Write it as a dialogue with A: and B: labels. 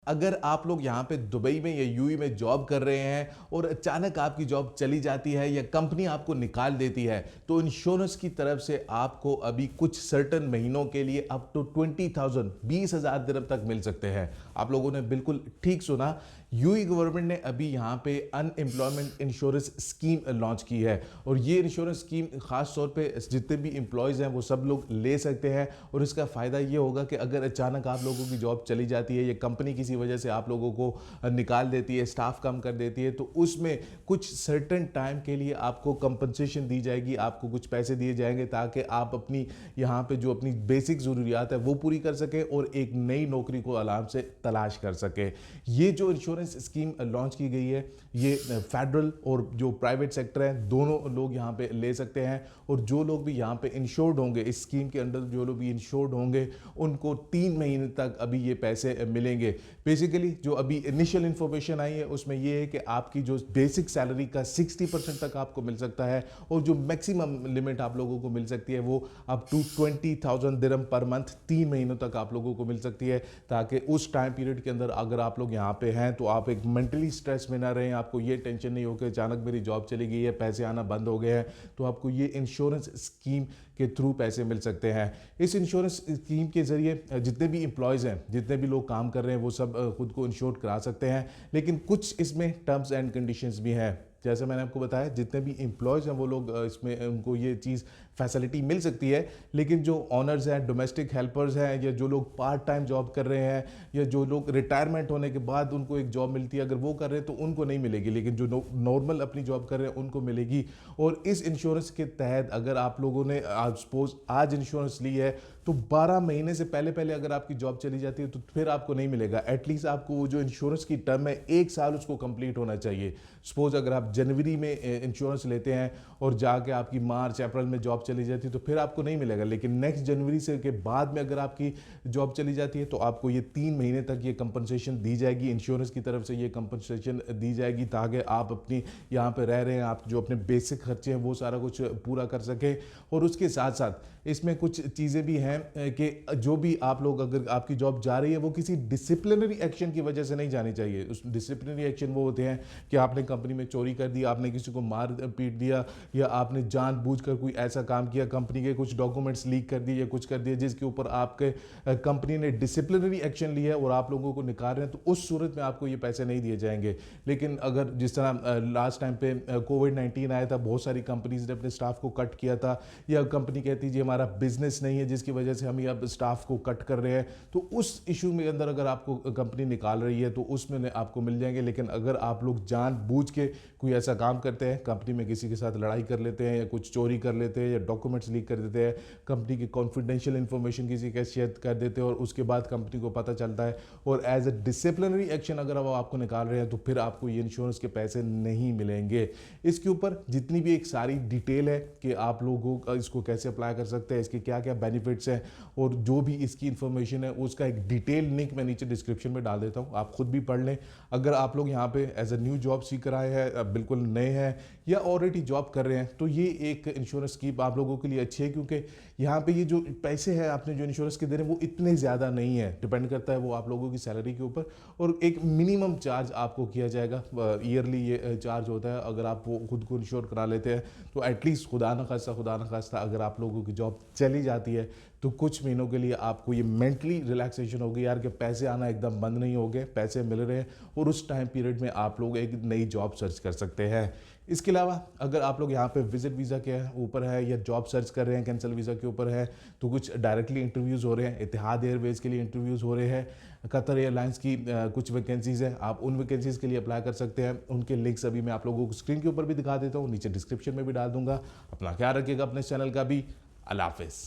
A: अगर आप लोग यहाँ पे दुबई में या यूएई में जॉब कर रहे हैं और अचानक आपकी जॉब चली जाती है या कंपनी आपको निकाल देती है, तो इंश्योरेंस की तरफ से आपको अभी कुछ सर्टन महीनों के लिए अप टू 20,000 20,000 दिरहम तक मिल सकते हैं। आप लोगों ने बिल्कुल ठीक सुना। यूएई गवर्नमेंट ने अभी यहाँ पे अनएम्प्लॉयमेंट इंश्योरेंस स्कीम लॉन्च की है और ये इंश्योरेंस स्कीम खास तौर पे जितने भी एम्प्लॉयज़ हैं वो सब लोग ले सकते हैं। और इसका फ़ायदा ये होगा कि अगर अचानक आप लोगों की जॉब चली जाती है या कंपनी किसी वजह से आप लोगों को निकाल देती है, स्टाफ कम कर देती है, तो उसमें कुछ सर्टेन टाइम के लिए आपको कंपनसेशन दी जाएगी, आपको कुछ पैसे दिए जाएंगे ताकि आप अपनी यहाँ पे जो अपनी बेसिक ज़रूरियात है वो पूरी कर सकें और एक नई नौकरी को आराम से तलाश कर सकें। ये जो इंश्योरेंस स्कीम लॉन्च की गई है ये फेडरल और जो प्राइवेट सेक्टर है दोनों लोग यहाँ पे ले सकते हैं। और जो लोग भी यहाँ पे इंश्योर्ड होंगे, इस स्कीम के अंडर जो लोग भी इंश्योर्ड होंगे उनको 3 महीने तक अभी ये पैसे मिलेंगे। बेसिकली जो अभी इनिशियल इंफॉर्मेशन आई है उसमें ये है कि आपकी जो बेसिक सैलरी का 60% तक आपको मिल सकता है और जो मैक्सिमम लिमिट आप लोगों को मिल सकती है वो up to 20,000 dirham per month 3 महीनों तक आप लोगों को मिल सकती है, ताकि उस टाइम पीरियड के अंदर अगर आप लोग यहाँ पे हैं तो आप एक मेंटली स्ट्रेस में ना रहें, आपको ये टेंशन नहीं हो कि अचानक मेरी जॉब चली गई है, पैसे आना बंद हो गए हैं। तो आपको ये इंश्योरेंस स्कीम के थ्रू पैसे मिल सकते हैं। इस इंश्योरेंस स्कीम के जरिए जितने भी एम्प्लॉयज़ हैं, जितने भी लोग काम कर रहे हैं वो सब खुद को इंश्योर करा सकते हैं, लेकिन कुछ इसमें टर्म्स एंड कंडीशंस भी हैं। जैसे मैंने आपको बताया जितने भी एम्प्लॉयज़ हैं वो लोग इसमें उनको ये चीज़ फैसिलिटी मिल सकती है, लेकिन जो ऑनर्स हैं, डोमेस्टिक हेल्पर्स हैं या जो लोग पार्ट टाइम जॉब कर रहे हैं या जो लोग रिटायरमेंट होने के बाद उनको एक जॉब मिलती है अगर वो कर रहे हैं तो उनको नहीं मिलेगी, लेकिन जो नॉर्मल अपनी जॉब कर रहे हैं उनको मिलेगी। और इस इंश्योरेंस के तहत अगर आप लोगों ने सपोज आज इंश्योरेंस ली है तो 12 महीने से पहले पहले अगर आपकी जॉब चली जाती है तो फिर आपको नहीं मिलेगा। एटलीस्ट आपको वो जो इंश्योरेंस की टर्म है 1 साल उसको कंप्लीट होना चाहिए। सपोज अगर आप जनवरी में इंश्योरेंस लेते हैं और जाके आपकी मार्च अप्रैल में जॉब चली जाती है तो फिर आपको नहीं मिलेगा, लेकिन नेक्स्ट जनवरी से के बाद में अगर आपकी जॉब चली जाती है तो आपको ये 3 महीने तक ये कंपनसेशन दी जाएगी, इंश्योरेंस की तरफ से ये कंपनसेशन दी जाएगी ताकि आप अपनी यहाँ पे रह रहे हैं, आप जो अपने बेसिक खर्चे हैं वो सारा कुछ पूरा कर सकें। और उसके साथ साथ इसमें कुछ चीज़ें भी हैं कि जो भी आप लोग अगर आपकी जॉब जा रही है वो किसी डिसिप्लिनरी एक्शन की वजह से नहीं जानी चाहिए। उस डिसिप्लिनरी एक्शन वो होते हैं कि आपने कंपनी में चोरी कर दी, आपने किसी को मार पीट दिया या आपने जानबूझकर कोई ऐसा काम किया, कंपनी के कुछ डॉक्यूमेंट्स लीक कर दिए या कुछ कर दिया जिसके ऊपर आपके कंपनी ने डिसिप्लिनरी एक्शन लिया है और आप लोगों को निकाल रहे हैं, तो उस सूरत में आपको ये पैसे नहीं दिए जाएंगे। लेकिन अगर जिस तरह लास्ट टाइम पे कोविड-19 आया था, बहुत सारी कंपनीज ने अपने स्टाफ को कट किया था या कंपनी कहती जी हमारा बिजनेस नहीं है जिसकी वजह से हम अब स्टाफ को कट कर रहे हैं, तो उस इशू में अंदर अगर आपको कंपनी निकाल रही है तो उसमें आपको मिल जाएंगे। लेकिन अगर आप लोग जानबूझ के कोई ऐसा काम करते हैं, कंपनी में किसी के साथ लड़ाई कर लेते हैं या कुछ चोरी कर लेते हैं या डॉक्यूमेंट्स लीक कर देते हैं, कंपनी की कॉन्फिडेंशियल इंफॉर्मेशन किसी के शेयर कर देते हैं और उसके बाद कंपनी को पता चलता है और एज ए डिसिप्लिनरी एक्शन अगर वो आपको निकाल रहे हैं तो फिर आपको ये इंश्योरेंस के पैसे नहीं मिलेंगे। इसके ऊपर जितनी भी एक सारी डिटेल है कि आप लोगों का इसको कैसे अप्लाई कर सकते हैं, इसके क्या क्या बेनिफिट्स हैं और जो भी इसकी इंफॉर्मेशन है उसका एक डिटेल लिंक मैं नीचे डिस्क्रिप्शन में डाल देता हूँ, आप खुद भी पढ़ लें। अगर आप लोग यहाँ पे as a new job seeker आए हैं, बिल्कुल नए हैं या ऑलरेडी जॉब कर रहे हैं, तो ये एक इंश्योरेंस स्कीम आप लोगों के लिए अच्छी है, क्योंकि यहाँ पे ये जो पैसे हैं आपने जो इंश्योरेंस के दे रहे हैं वो इतने ज़्यादा नहीं है, डिपेंड करता है वो आप लोगों की सैलरी के ऊपर। और एक मिनिमम चार्ज आपको किया जाएगा, ईयरली ये चार्ज होता है। अगर आप वो खुद को इंश्योर करा लेते हैं तो एटलीस्ट खुदा न खास्ता अगर आप लोगों की जॉब चली जाती है तो कुछ महीनों के लिए आपको ये मेंटली रिलैक्सेशन होगी यार कि पैसे आना एकदम बंद नहीं हो गए, पैसे मिल रहे हैं और उस टाइम पीरियड में आप लोग एक नई जॉब सर्च कर सकते हैं। इसके अलावा अगर आप लोग यहाँ पे विजिट वीज़ा के ऊपर है या जॉब सर्च कर रहे हैं कैंसिल वीज़ा के ऊपर है तो कुछ डायरेक्टली इंटरव्यूज़ हो रहे हैं, इतिहाद एयरवेज़ के लिए इंटरव्यूज़ हो रहे हैं, कतर एयरलाइंस की कुछ वैकेंसीज़ हैं, आप उन वैकेंसीज़ के लिए अप्लाई कर सकते हैं। उनके लिंक्स अभी मैं आप लोगों को स्क्रीन के ऊपर भी दिखा देता हूँ, नीचे डिस्क्रिप्शन में भी डाल दूंगा। अपना ख्याल रखिएगा अपने चैनल का भी। अल्लाह हाफिज़।